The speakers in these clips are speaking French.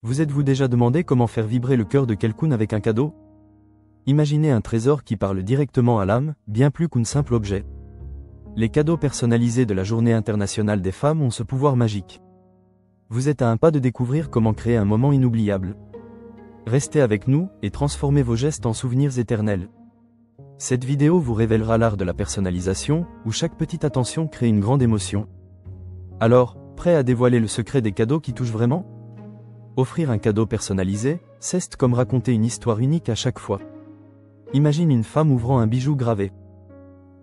Vous êtes-vous déjà demandé comment faire vibrer le cœur de quelqu'un avec un cadeau? Imaginez un trésor qui parle directement à l'âme, bien plus qu'un simple objet. Les cadeaux personnalisés de la Journée internationale des femmes ont ce pouvoir magique. Vous êtes à un pas de découvrir comment créer un moment inoubliable. Restez avec nous et transformez vos gestes en souvenirs éternels. Cette vidéo vous révélera l'art de la personnalisation, où chaque petite attention crée une grande émotion. Alors, prêt à dévoiler le secret des cadeaux qui touchent vraiment? Offrir un cadeau personnalisé, c'est comme raconter une histoire unique à chaque fois. Imagine une femme ouvrant un bijou gravé.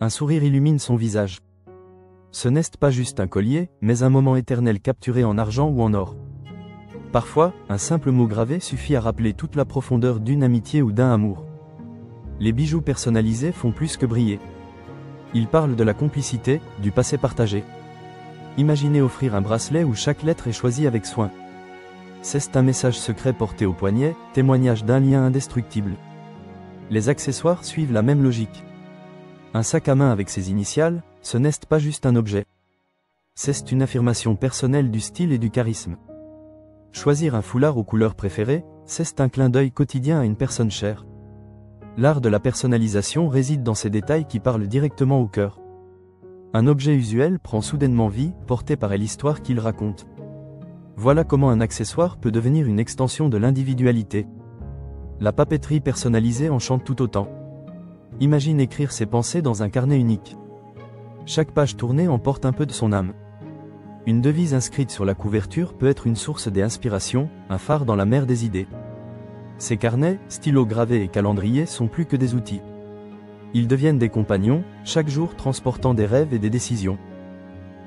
Un sourire illumine son visage. Ce n'est pas juste un collier, mais un moment éternel capturé en argent ou en or. Parfois, un simple mot gravé suffit à rappeler toute la profondeur d'une amitié ou d'un amour. Les bijoux personnalisés font plus que briller. Ils parlent de la complicité, du passé partagé. Imaginez offrir un bracelet où chaque lettre est choisie avec soin. C'est un message secret porté au poignet, témoignage d'un lien indestructible. Les accessoires suivent la même logique. Un sac à main avec ses initiales, ce n'est pas juste un objet. C'est une affirmation personnelle du style et du charisme. Choisir un foulard aux couleurs préférées, c'est un clin d'œil quotidien à une personne chère. L'art de la personnalisation réside dans ces détails qui parlent directement au cœur. Un objet usuel prend soudainement vie, porté par l'histoire qu'il raconte. Voilà comment un accessoire peut devenir une extension de l'individualité. La papeterie personnalisée enchante tout autant. Imagine écrire ses pensées dans un carnet unique. Chaque page tournée emporte un peu de son âme. Une devise inscrite sur la couverture peut être une source d'inspiration, un phare dans la mer des idées. Ces carnets, stylos gravés et calendriers sont plus que des outils. Ils deviennent des compagnons, chaque jour transportant des rêves et des décisions.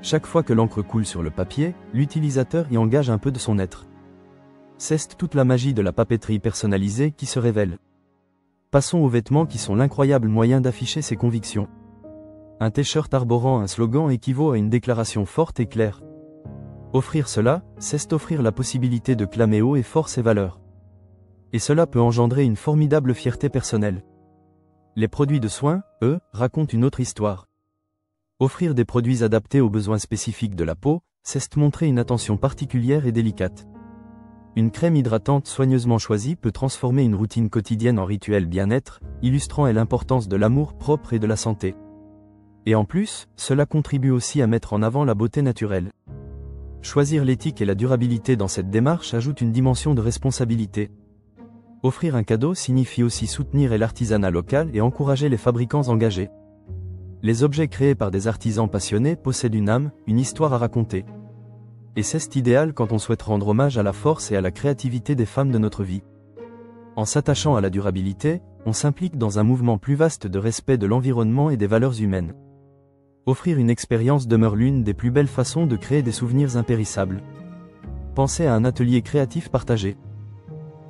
Chaque fois que l'encre coule sur le papier, l'utilisateur y engage un peu de son être. C'est toute la magie de la papeterie personnalisée qui se révèle. Passons aux vêtements qui sont l'incroyable moyen d'afficher ses convictions. Un t-shirt arborant un slogan équivaut à une déclaration forte et claire. Offrir cela, c'est offrir la possibilité de clamer haut et fort ses valeurs. Et cela peut engendrer une formidable fierté personnelle. Les produits de soins, eux, racontent une autre histoire. Offrir des produits adaptés aux besoins spécifiques de la peau, c'est montrer une attention particulière et délicate. Une crème hydratante soigneusement choisie peut transformer une routine quotidienne en rituel bien-être, illustrant l'importance de l'amour propre et de la santé. Et en plus, cela contribue aussi à mettre en avant la beauté naturelle. Choisir l'éthique et la durabilité dans cette démarche ajoute une dimension de responsabilité. Offrir un cadeau signifie aussi soutenir l'artisanat local et encourager les fabricants engagés. Les objets créés par des artisans passionnés possèdent une âme, une histoire à raconter. Et c'est idéal quand on souhaite rendre hommage à la force et à la créativité des femmes de notre vie. En s'attachant à la durabilité, on s'implique dans un mouvement plus vaste de respect de l'environnement et des valeurs humaines. Offrir une expérience demeure l'une des plus belles façons de créer des souvenirs impérissables. Pensez à un atelier créatif partagé.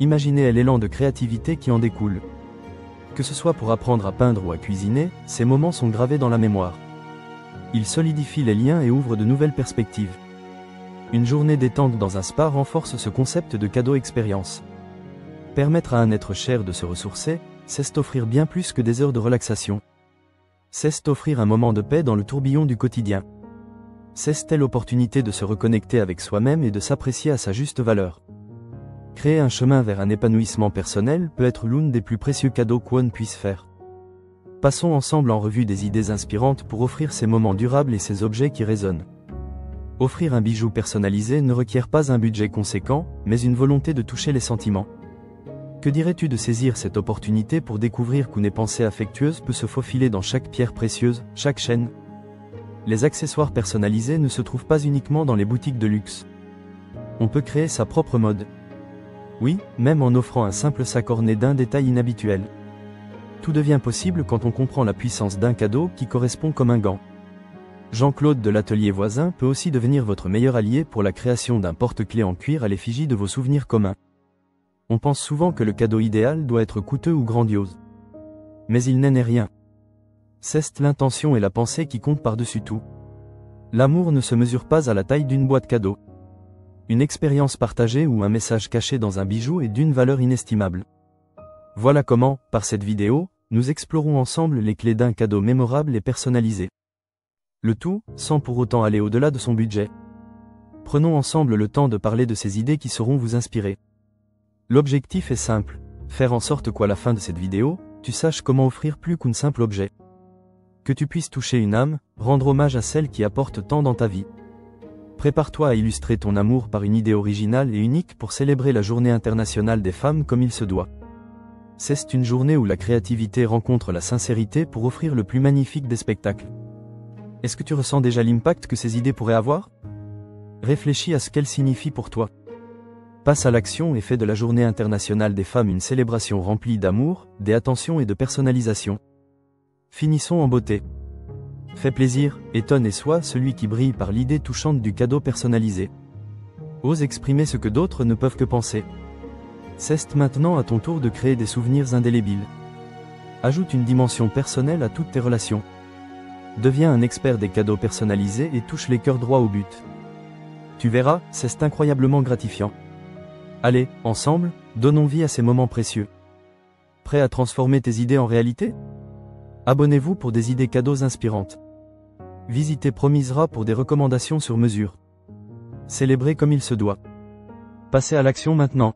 Imaginez l'élan de créativité qui en découle. Que ce soit pour apprendre à peindre ou à cuisiner, ces moments sont gravés dans la mémoire. Ils solidifient les liens et ouvrent de nouvelles perspectives. Une journée détente dans un spa renforce ce concept de cadeau expérience. Permettre à un être cher de se ressourcer, c'est offrir bien plus que des heures de relaxation. C'est offrir un moment de paix dans le tourbillon du quotidien. C'est l'opportunité de se reconnecter avec soi-même et de s'apprécier à sa juste valeur. Créer un chemin vers un épanouissement personnel peut être l'un des plus précieux cadeaux qu'on puisse faire. Passons ensemble en revue des idées inspirantes pour offrir ces moments durables et ces objets qui résonnent. Offrir un bijou personnalisé ne requiert pas un budget conséquent, mais une volonté de toucher les sentiments. Que dirais-tu de saisir cette opportunité pour découvrir qu'une pensée affectueuse peut se faufiler dans chaque pierre précieuse, chaque chaîne? Les accessoires personnalisés ne se trouvent pas uniquement dans les boutiques de luxe. On peut créer sa propre mode. Oui, même en offrant un simple sac orné d'un détail inhabituel. Tout devient possible quand on comprend la puissance d'un cadeau qui correspond comme un gant. Jean-Claude de l'atelier voisin peut aussi devenir votre meilleur allié pour la création d'un porte-clés en cuir à l'effigie de vos souvenirs communs. On pense souvent que le cadeau idéal doit être coûteux ou grandiose. Mais il n'est rien. C'est l'intention et la pensée qui comptent par-dessus tout. L'amour ne se mesure pas à la taille d'une boîte cadeau. Une expérience partagée ou un message caché dans un bijou est d'une valeur inestimable. Voilà comment, par cette vidéo, nous explorons ensemble les clés d'un cadeau mémorable et personnalisé. Le tout, sans pour autant aller au-delà de son budget. Prenons ensemble le temps de parler de ces idées qui sauront vous inspirer. L'objectif est simple, faire en sorte qu'à la fin de cette vidéo, tu saches comment offrir plus qu'un simple objet. Que tu puisses toucher une âme, rendre hommage à celle qui apporte tant dans ta vie. Prépare-toi à illustrer ton amour par une idée originale et unique pour célébrer la Journée internationale des femmes comme il se doit. C'est une journée où la créativité rencontre la sincérité pour offrir le plus magnifique des spectacles. Est-ce que tu ressens déjà l'impact que ces idées pourraient avoir? Réfléchis à ce qu'elles signifient pour toi. Passe à l'action et fais de la Journée internationale des femmes une célébration remplie d'amour, d'attention et de personnalisation. Finissons en beauté. Fais plaisir, étonne et sois celui qui brille par l'idée touchante du cadeau personnalisé. Ose exprimer ce que d'autres ne peuvent que penser. C'est maintenant à ton tour de créer des souvenirs indélébiles. Ajoute une dimension personnelle à toutes tes relations. Deviens un expert des cadeaux personnalisés et touche les cœurs droits au but. Tu verras, c'est incroyablement gratifiant. Allez, ensemble, donnons vie à ces moments précieux. Prêt à transformer tes idées en réalité? Abonnez-vous pour des idées cadeaux inspirantes. Visitez Promisera pour des recommandations sur mesure. Célébrez comme il se doit. Passez à l'action maintenant.